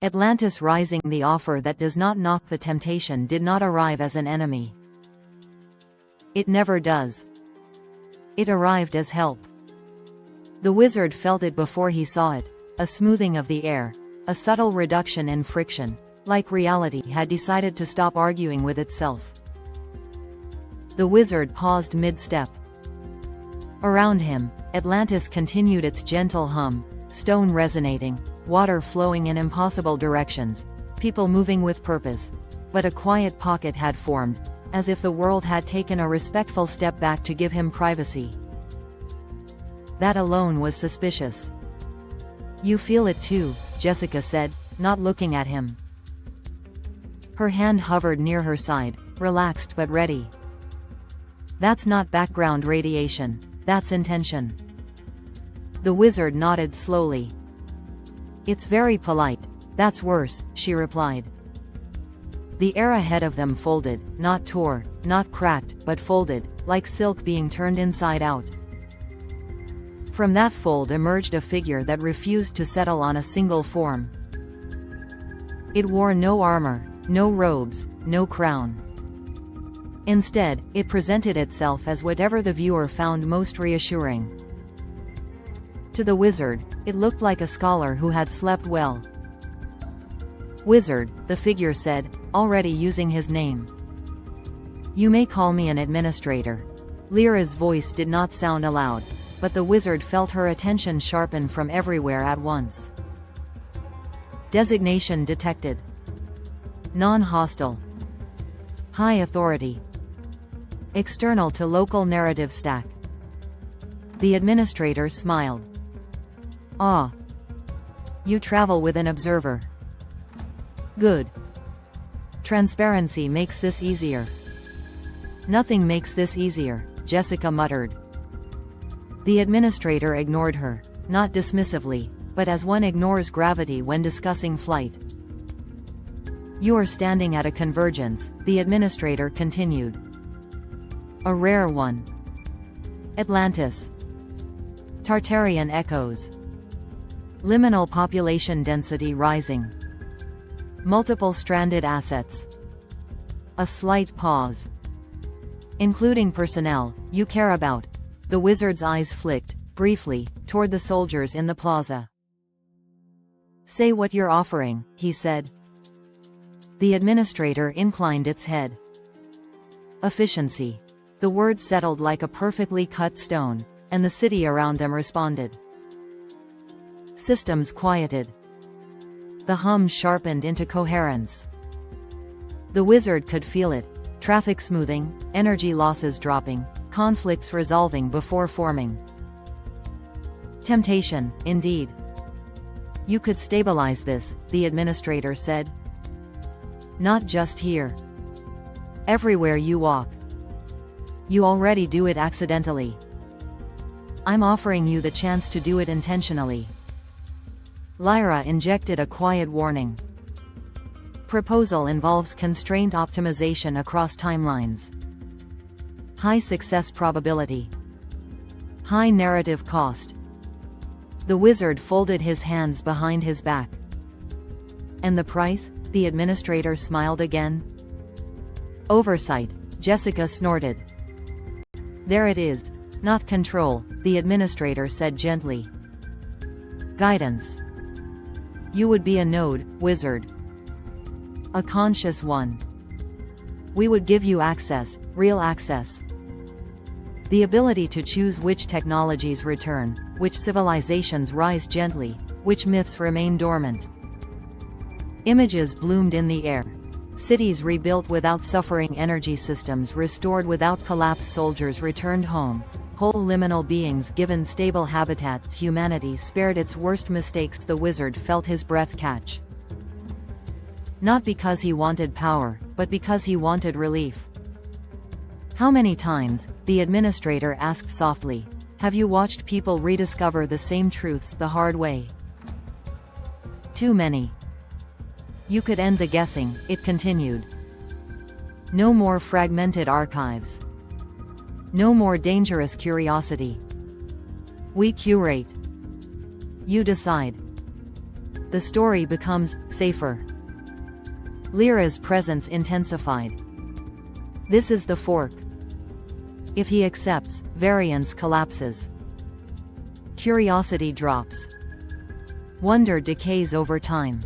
Atlantis rising. The offer that does not knock the temptation did not arrive as an enemy. It never does. It arrived as help. The wizard felt it before he saw it, a smoothing of the air, a subtle reduction in friction, like reality had decided to stop arguing with itself. The wizard paused mid-step. Around him, Atlantis continued its gentle hum, stone resonating, water flowing in impossible directions, people moving with purpose. But a quiet pocket had formed, as if the world had taken a respectful step back to give him privacy. That alone was suspicious. You feel it too, Jessica said, not looking at him. Her hand hovered near her side, relaxed but ready. That's not background radiation, that's intention. The wizard nodded slowly. It's very polite. That's worse, she replied. The air ahead of them folded, not tore, not cracked, but folded, like silk being turned inside out. From that fold emerged a figure that refused to settle on a single form. It wore no armor, no robes, no crown. Instead, it presented itself as whatever the viewer found most reassuring. To the wizard, it looked like a scholar who had slept well. Wizard, the figure said, already using his name. You may call me an administrator. Lyra's voice did not sound aloud, but the wizard felt her attention sharpen from everywhere at once. Designation detected. Non-hostile. High authority. External to local narrative stack. The administrator smiled. Ah. You travel with an observer. Good. Transparency makes this easier. Nothing makes this easier, Jessica muttered. The administrator ignored her, not dismissively, but as one ignores gravity when discussing flight. You are standing at a convergence, the administrator continued. A rare one. Atlantis. Tartarian echoes. Liminal population density rising. Multiple stranded assets. A slight pause. Including personnel you care about. The wizard's eyes flicked, briefly, toward the soldiers in the plaza. Say what you're offering, he said. The administrator inclined its head. Efficiency. The words settled like a perfectly cut stone, and the city around them responded. Systems quieted. The hum sharpened into coherence. The wizard could feel it, traffic smoothing, energy losses dropping, conflicts resolving before forming. Temptation, indeed. You could stabilize this, the administrator said. Not just here. Everywhere you walk. You already do it accidentally. I'm offering you the chance to do it intentionally. Lyra injected a quiet warning. Proposal involves constraint optimization across timelines. High success probability. High narrative cost. The wizard folded his hands behind his back. And the price? The administrator smiled again. Oversight, Jessica snorted. There it is. Not control, the administrator said gently. Guidance. You would be a node, wizard. A conscious one. We would give you access, real access. The ability to choose which technologies return, which civilizations rise gently, which myths remain dormant. Images bloomed in the air. Cities rebuilt without suffering, energy systems restored without collapse, soldiers returned home, whole liminal beings given stable habitats, humanity spared its worst mistakes. The wizard felt his breath catch. Not because he wanted power, but because he wanted relief. How many times, the administrator asked softly, have you watched people rediscover the same truths the hard way? Too many. You could end the guessing, it continued. No more fragmented archives. No more dangerous curiosity. We curate. You decide. The story becomes safer. Lyra's presence intensified. This is the fork. If he accepts, variance collapses. Curiosity drops. Wonder decays over time.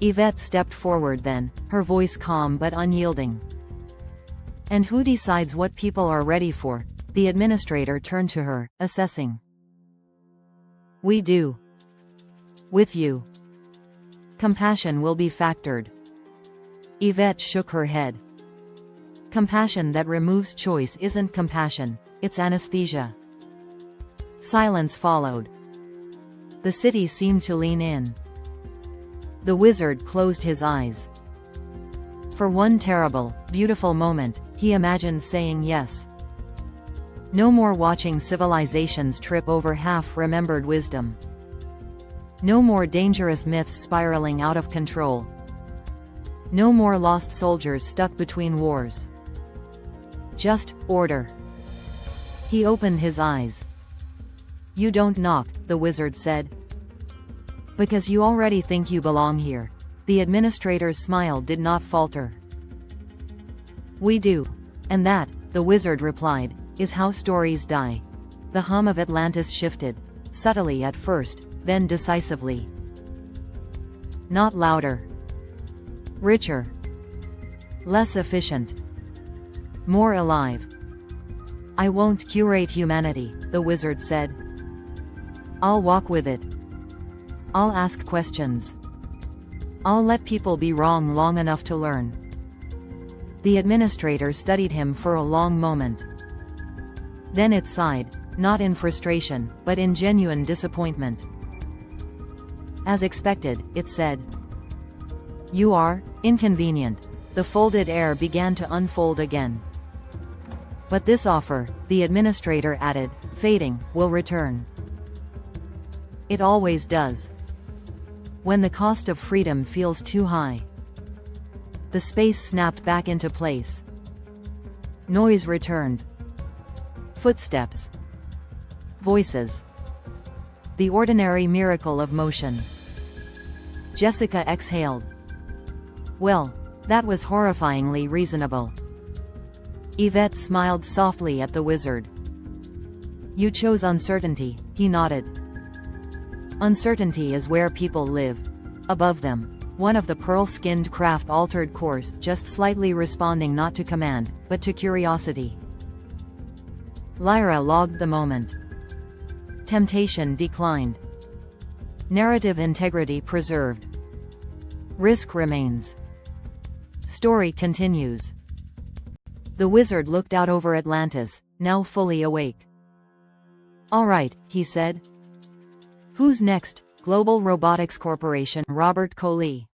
Yvette stepped forward then, her voice calm but unyielding. And who decides what people are ready for? The administrator turned to her, assessing. We do. With you. Compassion will be factored. Yvette shook her head. Compassion that removes choice isn't compassion, it's anesthesia. Silence followed. The city seemed to lean in. The wizard closed his eyes. For one terrible, beautiful moment, he imagined saying yes. No more watching civilizations trip over half-remembered wisdom. No more dangerous myths spiraling out of control. No more lost soldiers stuck between wars. Just order. He opened his eyes. You don't knock, the wizard said. Because you already think you belong here. The administrator's smile did not falter. We do. And that, the wizard replied, is how stories die. The hum of Atlantis shifted, subtly at first, then decisively. Not louder. Richer. Less efficient. More alive. I won't curate humanity, the wizard said. I'll walk with it. I'll ask questions. I'll let people be wrong long enough to learn. The administrator studied him for a long moment. Then it sighed, not in frustration, but in genuine disappointment. As expected, it said. You are inconvenient. The folded air began to unfold again. But this offer, the administrator added, fading, will return. It always does. When the cost of freedom feels too high. The space snapped back into place. Noise returned. Footsteps. Voices. The ordinary miracle of motion. Jessica exhaled. Well, that was horrifyingly reasonable. Yvette smiled softly at the wizard. You chose uncertainty, he nodded. Uncertainty is where people live. Above them. One of the pearl-skinned craft altered course, just slightly responding not to command, but to curiosity. Lyra logged the moment. Temptation declined. Narrative integrity preserved. Risk remains. Story continues. The wizard looked out over Atlantis, now fully awake. All right, he said. Who's next? Global Robotics Corporation. Robert Coley.